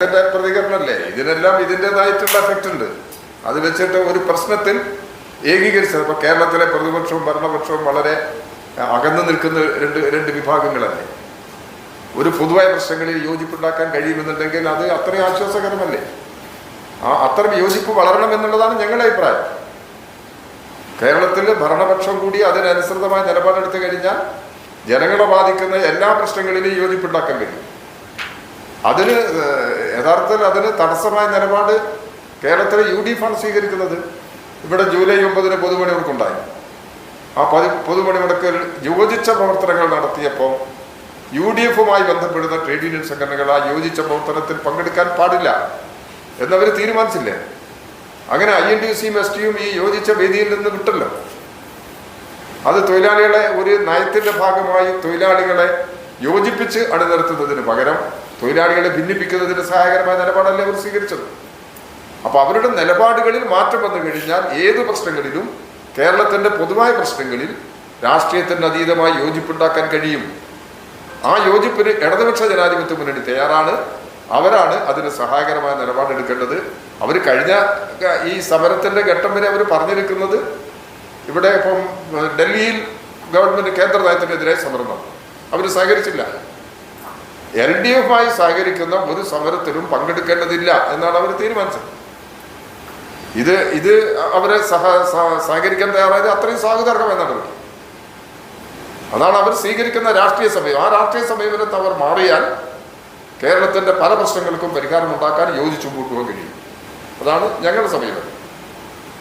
പ്രതികരണമല്ലേ? ഇതിനെല്ലാം ഇതിൻ്റെതായിട്ടുള്ള എഫക്റ്റ് ഉണ്ട്. അത് വെച്ചിട്ട് ഒരു പ്രശ്നത്തിൽ ഏകീകരിച്ചത് ഇപ്പൊ കേരളത്തിലെ പ്രതിപക്ഷവും ഭരണപക്ഷവും വളരെ അകന്നു നിൽക്കുന്ന രണ്ട് വിഭാഗങ്ങളല്ലേ. ഒരു പൊതുവായ പ്രശ്നങ്ങളിൽ യോജിപ്പുണ്ടാക്കാൻ കഴിയുമെന്നുണ്ടെങ്കിൽ അത് അത്രയും ആശ്വാസകരമല്ലേ? അത്തരം യോജിപ്പ് വളരണം എന്നുള്ളതാണ് ഞങ്ങളുടെ അഭിപ്രായം. കേരളത്തിൽ ഭരണപക്ഷം കൂടി അതിനനുസൃതമായ നിലപാടെടുത്തു കഴിഞ്ഞാൽ ജനങ്ങളെ ബാധിക്കുന്ന എല്ലാ പ്രശ്നങ്ങളിലും യോജിപ്പുണ്ടാക്കാൻ കഴിയും. അതിന് യഥാർത്ഥത്തിൽ അതിന് തടസ്സമായ നിലപാട് കേരളത്തിലെ UDF ആണ് സ്വീകരിക്കുന്നത്. ഇവിടെ ജൂലൈ 9 പൊതുപണിമുടക്കുണ്ടായി. ആ പൊതുപണിമുടക്കിൽ യോജിച്ച പ്രവർത്തനങ്ങൾ നടത്തിയപ്പോൾ UDFുമായി ബന്ധപ്പെടുന്ന ട്രേഡ് യൂണിയൻ സംഘടനകൾ ആ യോജിച്ച പ്രവർത്തനത്തിൽ പങ്കെടുക്കാൻ പാടില്ല എന്നവർ തീരുമാനിച്ചില്ലേ? അങ്ങനെ INTUCയും STയും ഈ യോജിച്ച വേദിയിൽ നിന്ന് വിട്ടല്ലോ. അത് തൊഴിലാളികളെ ഒരു നയത്തിന്റെ ഭാഗമായി തൊഴിലാളികളെ യോജിപ്പിച്ച് അണിനിരത്തുന്നതിന് പകരം തൊഴിലാളികളെ ഭിന്നിപ്പിക്കുന്നതിന് സഹായകരമായ നിലപാടല്ലേ അവർ സ്വീകരിച്ചത്. അപ്പൊ അവരുടെ നിലപാടുകളിൽ മാറ്റം വന്നു കഴിഞ്ഞാൽ ഏത് പ്രശ്നങ്ങളിലും കേരളത്തിന്റെ പൊതുവായ പ്രശ്നങ്ങളിൽ രാഷ്ട്രീയത്തിന് അതീതമായി യോജിപ്പുണ്ടാക്കാൻ കഴിയും. ആ യോജിപ്പിന് ഇടതുപക്ഷ ജനാധിപത്യ മുന്നണി തയ്യാറാണ്. അവരാണ് അതിന് സഹായകരമായ നിലപാടെടുക്കേണ്ടത്. അവർ കഴിഞ്ഞ ഈ സമരത്തിന്റെ ഘട്ടം വരെ അവർ പറഞ്ഞിരിക്കുന്നത് ഇവിടെ ഇപ്പം ഡൽഹിയിൽ ഗവൺമെന്റ് കേന്ദ്ര നയത്തിനെതിരെ സമരം നടന്നു. അവർ സഹകരിച്ചില്ല. LDFുമായി സഹകരിക്കുന്ന ഒരു സമരത്തിലും പങ്കെടുക്കേണ്ടതില്ല എന്നാണ് അവർ തീരുമാനിച്ചത്. ഇത് അവരെ സഹകരിക്കാൻ തയ്യാറായത് അത്രയും സ്വാഗതാർഹം എന്നാണ് അവർ. അതാണ് അവർ സ്വീകരിക്കുന്ന രാഷ്ട്രീയ സമയം. ആ രാഷ്ട്രീയ സമീപനത്തെ അവർ മാറിയാൽ കേരളത്തിന്റെ പല പ്രശ്നങ്ങൾക്കും പരിഹാരം ഉണ്ടാക്കാൻ യോജിച്ചു മുമ്പോട്ട് പോകാൻ കഴിയും. അതാണ് ഞങ്ങളുടെ സമീപനം.